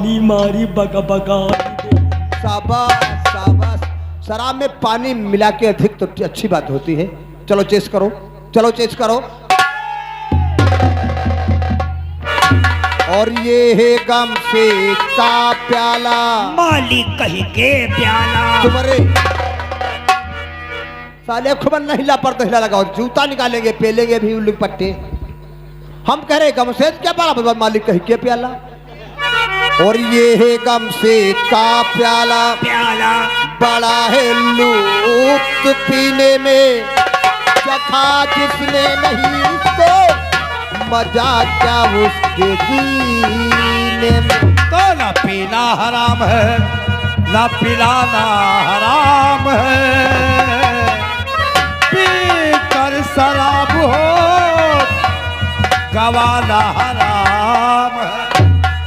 पानी मारी बगा बगा। शाबाश शाबाश। शराब में पानी मिला के अधिक तो अच्छी बात होती है। चलो चेस करो, चलो चेस करो। और ये है गम से का प्याला, मालिक कही के प्याला। तुम्हारे साले खुबन नहीं हिला पर तो हिला लगाओ, जूता निकालेंगे, पेलेंगे भी उल्लू पट्टे। हम कह रहे गम से क्या प्याला, मालिक कही के प्याला। और ये है गम से का प्याला, प्याला बड़ा है लुत्फ पीने में, चखा जिसने नहीं इसको, मजा क्या उसके जीने में। तो ना पीना हराम है ना पिलाना हराम है, पी कर शराब हो गवाना हराम है।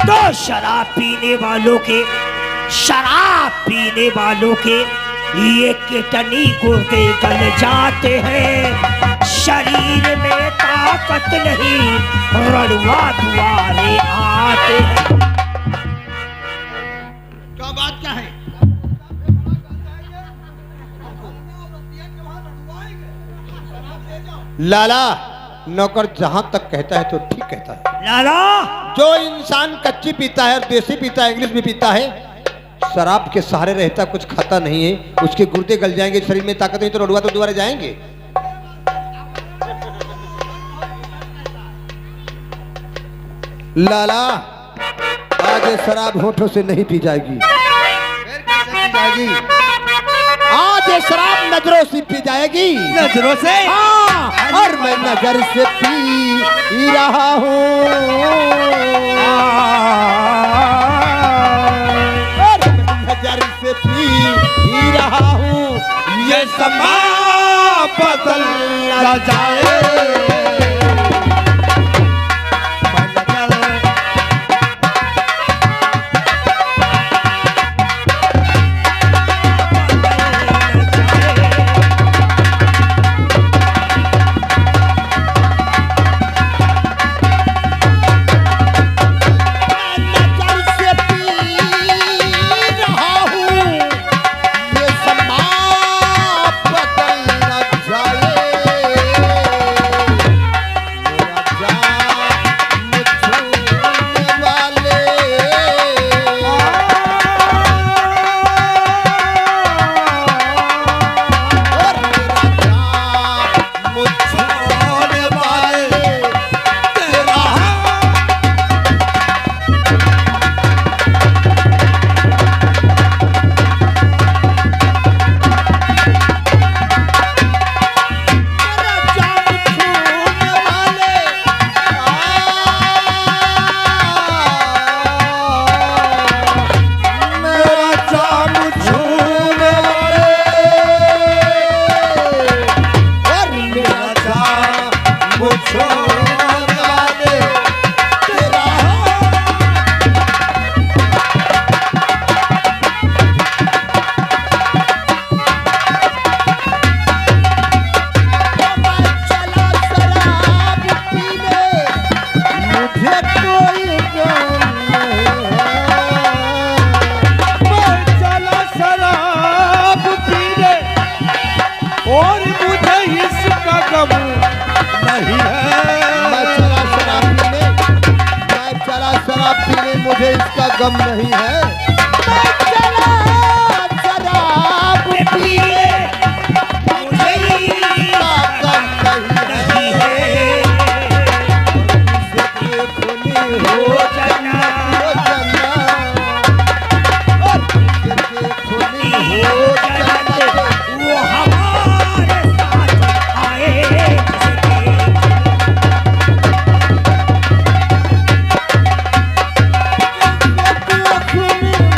तो शराब पीने वालों के, शराब पीने वालों के ये कितनी गुर्दे गल जाते हैं, शरीर में ताकत नहीं, रणवा दुआरे आते हैं। क्या बात क्या है? लाला नौकर जहां तक कहता है तो ठीक कहता है। लाला जो इंसान कच्ची पीता है, देसी पीता है, इंग्लिश भी पीता है, शराब के सहारे रहता, कुछ खाता नहीं है, उसके गुर्दे गल जाएंगे, शरीर में ताकत नहीं तो रोडवा तो दोबारा जाएंगे। लाला आज ये शराब होठों से नहीं पी जाएगी, फिर कैसे पी जाएगी? आज ये शराब नजरों से पी जाएगी। नजरों से? हाँ, और मैं नजर से पी रहा हूँ, और मैं नजर से पी रहा हूँ। ये समा बदल न जाए। मुझे इसका गम नहीं है। मैं चला शराब पीने, मुझे इसका गम नहीं है। इससे खूनी हो जाना, हो जाना, और इससे खूनी हो जाना, वो हमारे साथ आए। खूनी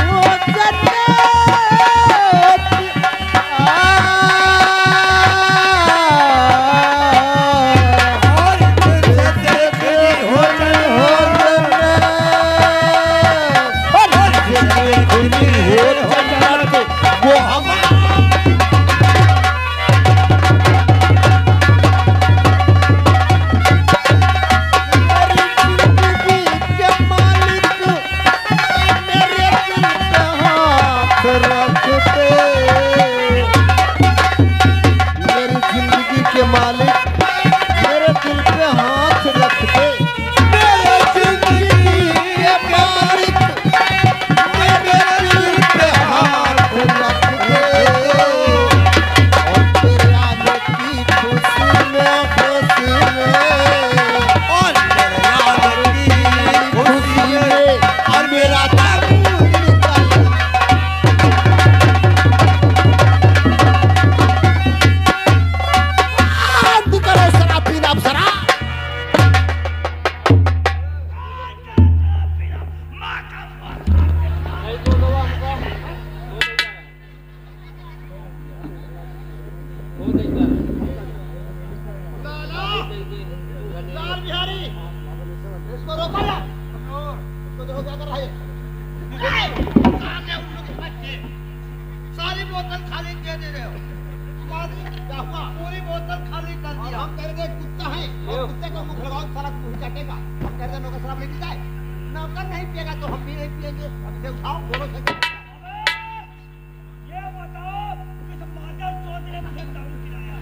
सारी बोतल खाली दे दे रहे हो। क्या हुआ? पूरी बोतल खाली कर दिया। हम कह रहे कुत्ता है और कुत्ते को मुंह लगाओ सारा मुंह काटेगा। हम कह रहे नौकर शराब लेके जाए, नौकर नहीं पिएगा तो हम भी नहीं पिएंगे। अब इसे उठाओ दोनों से। ये बताओ किस मादर चोद ने मुझे दारू पिलाया?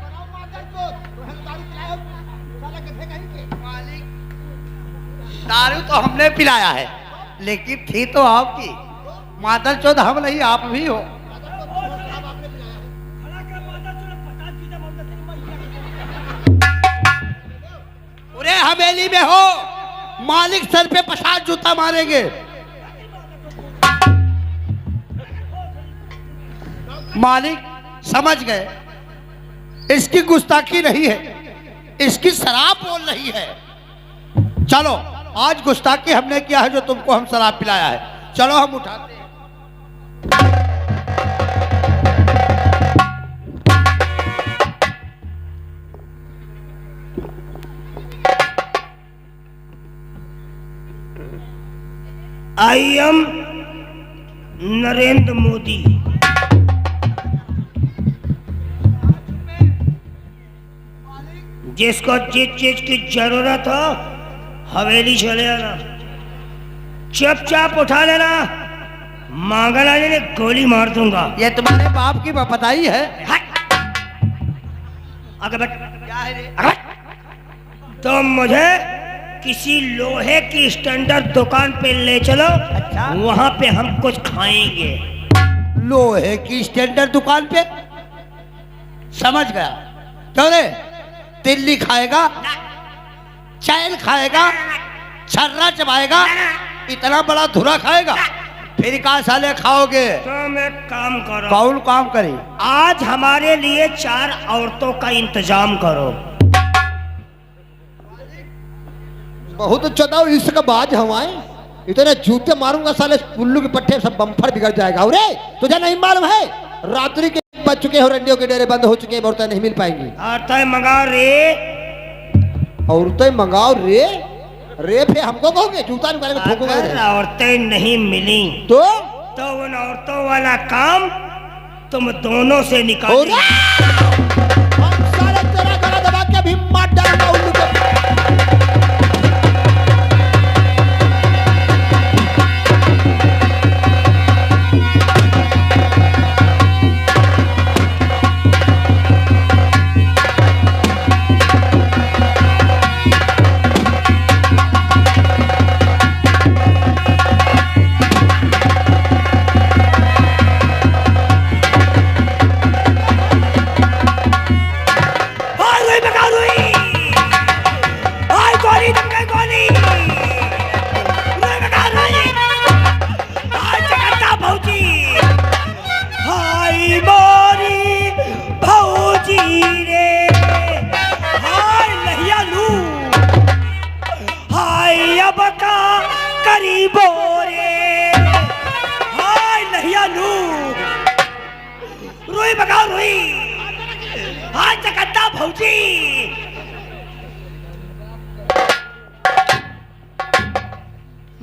बनाओ मादर चोद, तुम्हें दारू पिलाया साला गधे कहीं के। मालिक दारू तो हमने पिलाया है, लेकिन थी तो आपकी। मादर चौथ हम नहीं, आप भी हो। खड़ा कर मादर चोद 50 चीजें बोल देते हैं पूरे हवेली में हो, मालिक सर पे 50 जूता मारेंगे। मालिक समझ गए, इसकी गुस्ताखी नहीं है, इसकी शराब बोल रही है। चलो आज गुस्ताखी हमने किया है जो तुमको हम शराब पिलाया है। चलो हम उठाते हैं। I am Narendra Modi. जिसको जिस चीज की जरूरत हो हवेली चले आना, चुपचाप उठा लेना, मांगना लेने गोली मार दूंगा। ये तुम्हारे बाप की बताई है। अगर तो मुझे किसी लोहे की स्टैंडर्ड दुकान पे ले चलो। अच्छा। वहां पे हम कुछ खाएंगे। लोहे की स्टैंडर्ड दुकान पे? समझ गया। क्यों रे, तिल्ली खाएगा, चैल खाएगा, छर्रा चबाएगा, इतना बड़ा धुरा खाएगा, फिर कहा साले खाओगे? तुम एक काम करो, कौन काम करे? आज हमारे लिए 4 औरतों का इंतजाम करो। बहुत चौदह इसका बाज हवाएं, इतने जूते मारूंगा साले उल्लू के पट्टे सब बम्फर बिगड़ जाएगा। अरे तुझे नहीं मालूम है, रात्रि के बज चुके हो, रंडियों के डेरे बंद हो चुके हैं, औरतें नहीं मिल पाएंगी। औरतें मंगा रे। औरतें मंगाओ रे? रे फिर हमको कहोगे? जूता निकाले में ठोकूंगा अगर इधर। औरतें नहीं मिली तो उन औरतों वाला काम तुम दोनों से निकालो। और हम साले तेरा गला दबा के भी मार डालेंगे उल्लू को।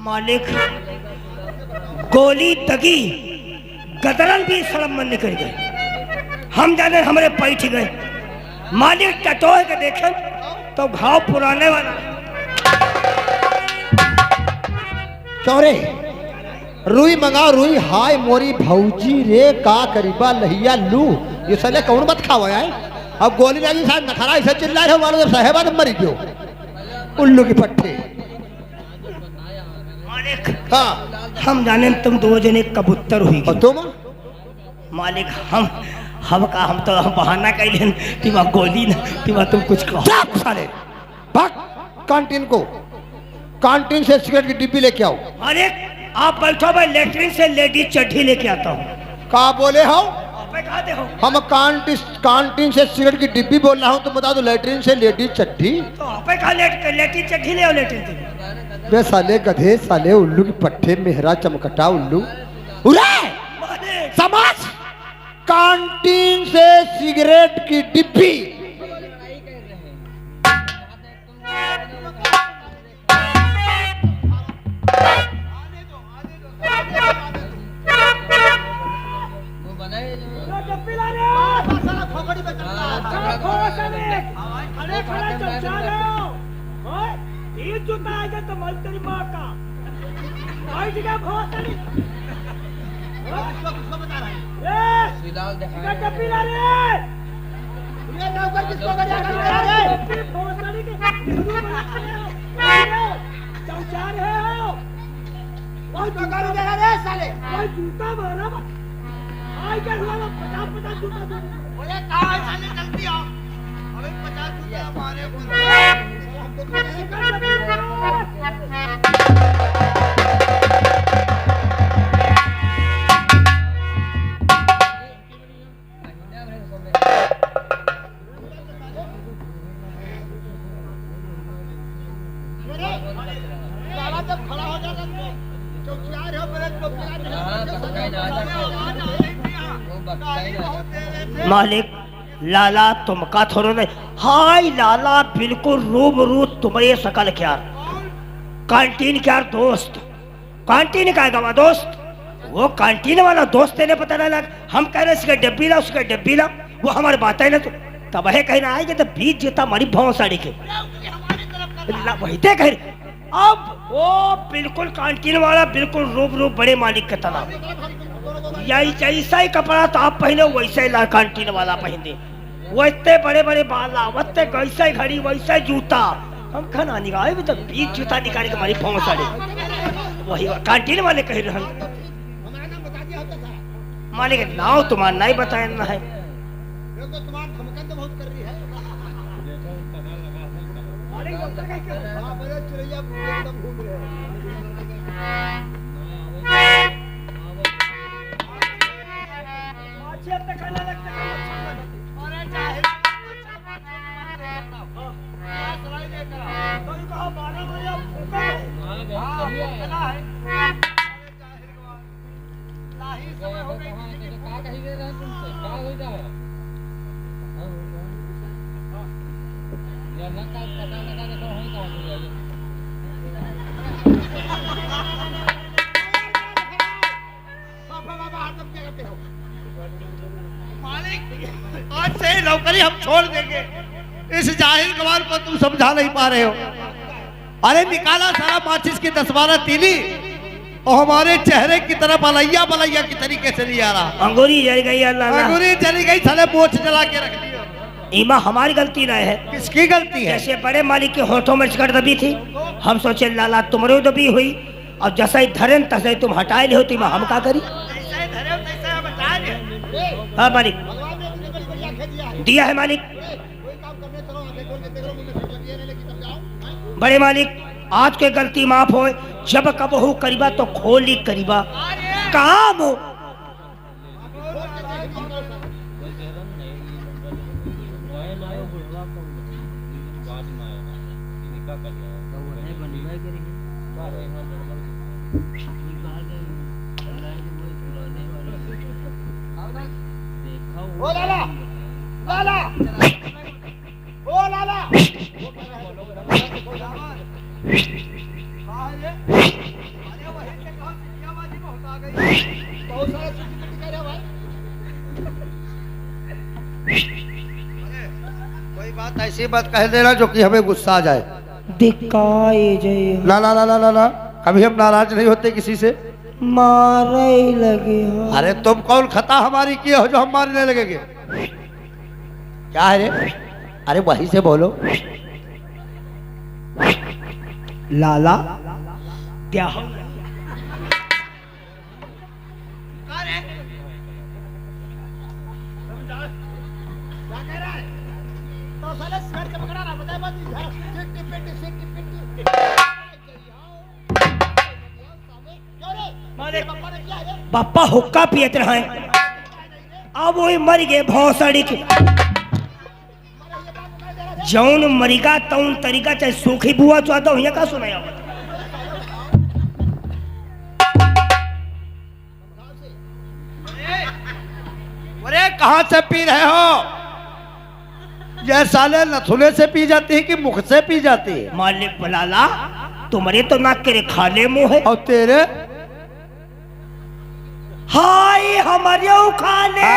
मालिक गोली दगी गदरन भी सड़म मन निकल गए। हम जाने हमारे पैठ गए। मालिक टटोए के देखे तो घाव पुराने वाला। चौरे रुई मंगाओ रुई। हाय मोरी भौजी रे का करीबा लहिया लू। ये साले कौन मत खावा है? अब गोली लगी साहब नखरा ऐसे चिल्ला रहे हो मानो जब साहेबा तुम मरी क्यों उल्लू की पट्टे। मालिक हाँ हम जाने तुम 2 जने कबूतर हुई। और तुम? मालिक हम तो बहाना कैलेन कि वह गोली न कि वह तुम कुछ कहो। चुप साले, भाग कैंटीन को। कैंटीन से सिगरेट की डिब्बी लेके आओ। मालिक आप बैठो, मैं लेटरिन से लेडीज चड्ढी लेके आता हूँ। कहा बोले हो? कहा दे हो? हम कैंटीन से सिगरेट की डिब्बी बोल रहा हूँ, तुम बता दो लेटरिन से लेडीज चड्ढी। तो आप कहा लेटरिन चड्ढी ले आओ। लेटरिन से बे साले गधे साले उल्लू की पट्टे मेहरा चमकटा उल्लू। उरे समाज कैंटीन से सिगरेट की डिब्बी। बैठ गया भोसड़ी किसको बता रहा है? डब्बी ला रे ये नौकर किसको बता रहा है? भोसड़ी के चौचार है हो बहुत नौकर दे रहा है साले। कोई जूता मारा आई क्या हुआ 50 जूता दे बोले कहाँ है साले, जल्दी आओ। अबे 50 रुपया हमारे को दो। हमको तो नहीं साला जब खड़ा हो जाता तो चौकीदार हो, मेरे चौकीदार नहीं। मालिक लाला तुम का थोड़ो नहीं हाय लाला बिल्कुल रूबरू तुम्हारे सकल क्या कैंटीन क्या दोस्त कैंटीन का गवा दोस्त वो कैंटीन वाला दोस्त ने पता ना लग हम कह रहे उसके डब्बी ला वो हमारी बात है ना तो तब है कहना आएंगे तो बीच जीता हमारी भाव साड़ी के वही तो कह रहे अब वो बिल्कुल कैंटीन वाला बिल्कुल रूबरू बड़े मालिक के तना यही जैसा ही कपड़ा तो आप पहने वैसा ही कैंटीन वाला पहने वैसे बड़े बड़े बाला वैसे वैसा ही घड़ी वैसा ही जूता हम खाना निकाले भी तो बीच जूता निकाल के हमारी भाव साड़ी वही कैंटीन वाले कह रहे मालिक नाव तुम्हारा नहीं बताया ना है तुम्हारा धमकन तो बहुत कर रही है। हाँ, बड़े चिड़ैया एकदम घूम रहे हैं। आज से ही नौकरी हम छोड़ देंगे। इस जाहिल गवार को तुम समझा नहीं पा रहे हो। अरे निकाला सारा माचिस की 10-12 तीली और हमारे चेहरे की तरफ अलैया बलैया की तरीके से नहीं आ रहा। अंगूरी जल गई अल्लाह अंगूरी चली गई, साले मोछ जला के रख दिया। ईमा हमारी गलती नहीं है किसकी गलती है? जैसे बड़े मालिक के होठों में सिगरेट दबी थी हम सोचे लाला तुम्हारे दबी हुई और जैसा ही धरन तैसे ही तुम हटाए ले होती हम का करी। हाँ मालिक दिया है मालिक। बड़े मालिक आज के गलती माफ हो जब कब हो करीबा तो खोली करीबा काम हो। ओ लाला लाला ओ लाला कोई बात ऐसी बात कह देना जो कि हमें गुस्सा आ जाए। दिखाए जय ला ला ला ला ला ला कभी हम नाराज नहीं होते किसी से। मारे लगे हो। अरे तुम कौन खता हमारी की हो जो हम मारने लगेंगे? क्या है रे? अरे वही से बोलो। लाला क्या हो पापा हुक्का पियत रहे अब वही मर गए भौसड़ी के जौन मरिका तौन तरीका चाहे सूखी बुआ चाहता हूँ का सुनाया। अरे कहाँ से पी रहे हो? ये साले नथुने से पी जाती है कि मुख से पी जाती है? मालिक बुलाला तुम्हारे तो नाक के खाले मुंह है और तेरे हाय हमारे खाने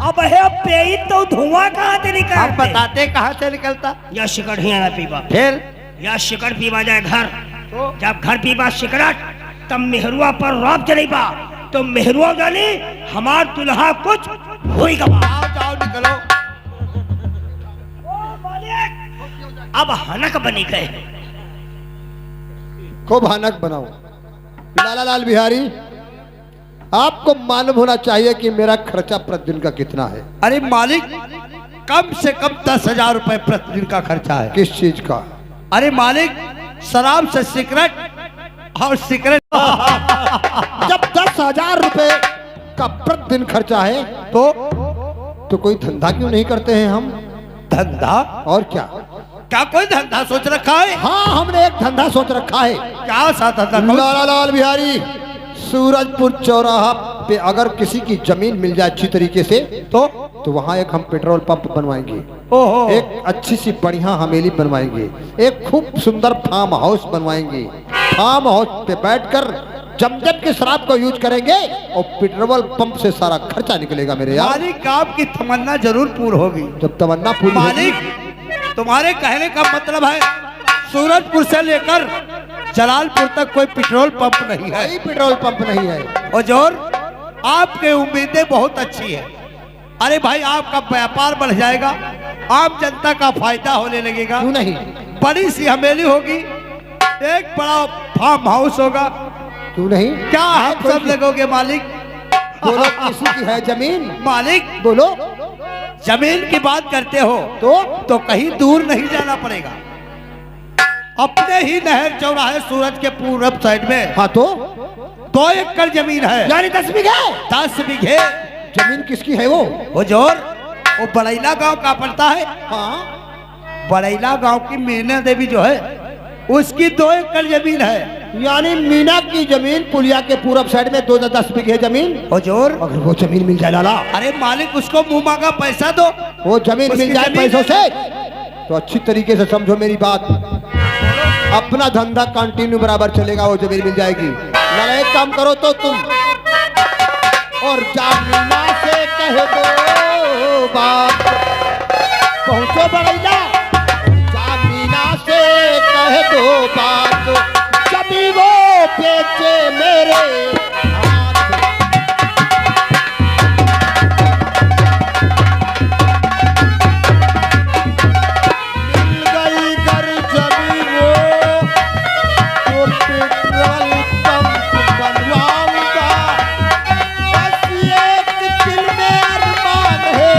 अब है पे तो धुआं कहाँ से निकलता? हम बताते कहाँ से निकलता? या शिकड़ ही ना पीवा फिर या शिकड़ पीवा जाए घर तो जब घर पीवा सिगरेट तब मेहरुआ पर रौब चलेबा तो मेहरुआ जानी हमार दुल्हा कुछ होई गवा। जाओ जाओ निकलो। अब हनक बनी गए। खूब हनक बनाओ। लाला लाल बिहारी, आपको मालूम होना चाहिए कि मेरा खर्चा प्रतिदिन का कितना है। अरे मालिक, कम से कम 10,000 रुपए प्रतिदिन का खर्चा है। किस चीज का? अरे मालिक, शराब से सिगरेट और सिगरेट। जब 10,000 रुपए का प्रतिदिन खर्चा है तो कोई धंधा क्यों नहीं करते हैं हम? धंधा? और क्या? क्या कोई धंधा सोच रखा है? हाँ, हमने एक धंधा सोच रखा है। क्या सा धंधा? लाला लाल बिहारी, सूरजपुर चौराहा पे अगर किसी की जमीन मिल जाए अच्छी तरीके से तो वहाँ एक हम पेट्रोल पंप बनवाएंगे। ओहो। एक अच्छी सी बढ़िया हवेली बनवाएंगे। एक खूब सुंदर फार्म हाउस बनवाएंगे। फार्म हाउस पे बैठकर जमजम के शराब को यूज करेंगे और पेट्रोल पंप से सारा खर्चा निकलेगा मेरे यार। मालिक, आपकी तमन्ना जरूर पूरी होगी। जब तमन्ना पूरी मालिक, तुम्हारे कहने का मतलब है सूरजपुर से लेकर जलालपुर तक कोई पेट्रोल पंप नहीं है? कोई पेट्रोल पंप नहीं है। हुजूर, आपके उम्मीदें बहुत अच्छी है। अरे भाई, आपका व्यापार बढ़ जाएगा, आम जनता का फायदा होने लगेगा। क्यों नहीं? बड़ी सी हवेली होगी, एक बड़ा फार्म हाउस होगा। क्यों नहीं? क्या हम सब लगोगे मालिक? बोलो, किसी की है जमीन? मालिक, बोलो। जमीन की बात करते हो तो कहीं दूर नहीं जाना पड़ेगा। अपने ही नहर चौराहे सूरज के पूरब साइड में हाँ, तो 2 एकड़ जमीन है। यानी 10 बीघे। 10 बीघे जमीन किसकी है वो? हुजूर, वो बड़ैला गांव का पड़ता है। हाँ, बड़ैला गांव की मीना देवी जो है उसकी 2 एकड़ जमीन है। यानी मीना की जमीन पुलिया के पूरब साइड में 10 बीघे जमीन। हुजूर, अगर वो जमीन मिल जाए लाला, अरे मालिक, उसको मुंह मांगा पैसा दो। वो जमीन उसकी मिल जाए जमीन पैसों से तो अच्छी तरीके से समझो मेरी बात। अपना धंधा कंटिन्यू बराबर चलेगा, वो जमीन मिल जाएगी। लाला, एक काम करो तो तुम और जामीना से कह दो बात, पहुंचो बड़ैला, जामीना से कह दो बात, जमी वो बेचे मेरे हाथ। मिल गई घर जमी वो तो पेट्रोल पंप बनवाऊंगा। बस एक दिल में अरमान है,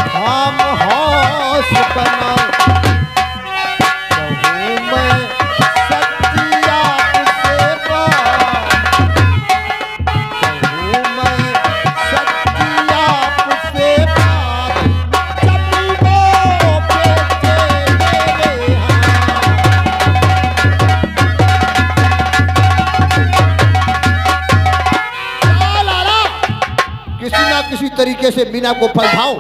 फार्म हाउस बनाऊं। कहूं मैं सच्ची आपसे बात, कहूं मैं सच्ची आपसे बात, जमी वो बेचे मेरे हाथ। लाला, किसी ना किसी तरीके से मीना को पलटाओ।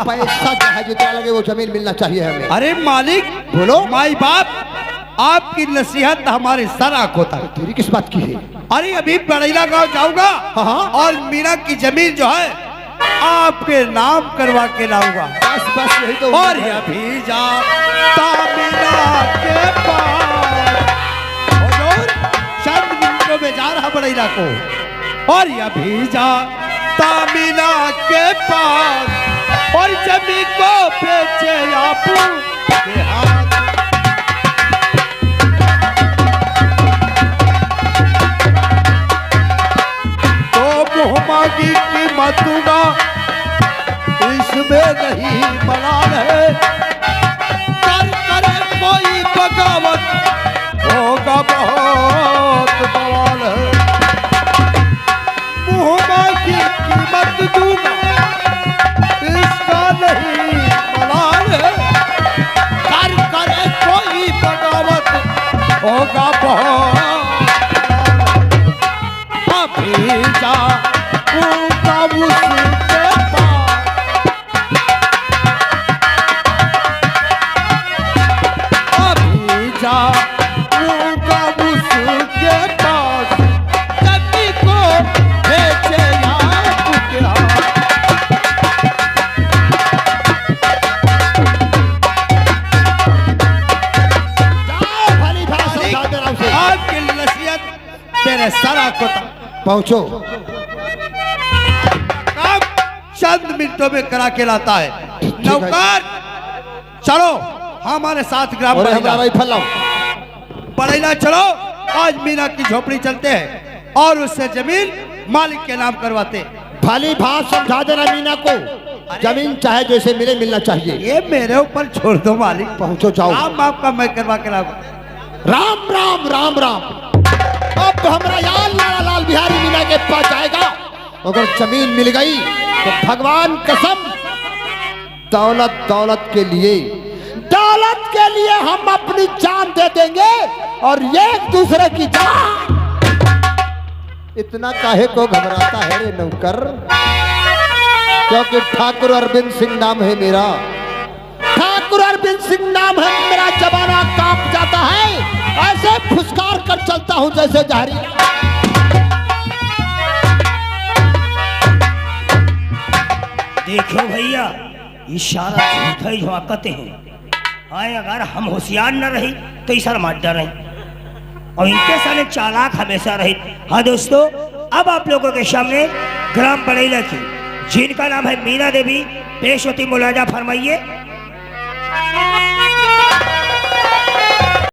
पैसा चाहे जितना लगे वो जमीन मिलना चाहिए हमें। अरे मालिक, बोलो। माई बाप, आपकी नसीहत हमारे सर आंखों तक। तेरी किस बात की है? अरे अभी बड़ैला गांव जाऊंगा हाँ। और मीना की जमीन जो है आपके नाम करवा के लाऊंगा। बस बस यही तो। और अभी जाता मीना के पास। हुजूर, चंद मिनटों में जा रहा बड़ैला को। और अभी जाता मीना के पास और जमीन को बेचे आपू के हाथ। तो मुँह मांगी कीमत दूंगा, इसमें नहीं मलाल है। कर करे कोई बगावत, होगा बहुत बवाल है। मुँह मांगी कीमत दूंगा, इसका नहीं मलाल है। कर तेरे सारा को पहुंचो। काम चंद मिनटों में करा के लाता है। है। नौकर चलो हमारे साथ ग्राम और हमारा भाई फलाओ। बड़ैला चलो, आज मीना की झोपड़ी चलते हैं और उससे जमीन मालिक के नाम करवाते हैं। भली बात समझा देना मीना को, जमीन चाहे जैसे मिले मिलना चाहिए। ये मेरे ऊपर छोड़ दो मालिक। पहुंचो जाओ। काम आपका मैं करवा के लाऊंगा। राम राम राम राम। अब हमारा यार लाला लाल बिहारी मीना के पास जाएगा। अगर जमीन मिल गई तो भगवान कसम दौलत दौलत के लिए हम अपनी जान दे देंगे और एक दूसरे की जान। इतना काहे को घबराता है रे नौकर? क्योंकि ठाकुर अरविंद सिंह नाम है मेरा। ठाकुर अरविंद सिंह नाम है मेरा। जमाना कांप जाता है, ऐसे फुसकार कर चलता हूं जैसे जहरीला। देखो भैया, इशारा झूठा ही झोंकते हैं। आए अगर हम होशियार न रही तो इशारा मार रहे और इनके सामने चालाक हमेशा रही। हाँ दोस्तों, अब आप लोगों के सामने ग्राम बड़ैला की जिनका नाम है मीना देवी पेश होती, मुलाजा फरमाइए।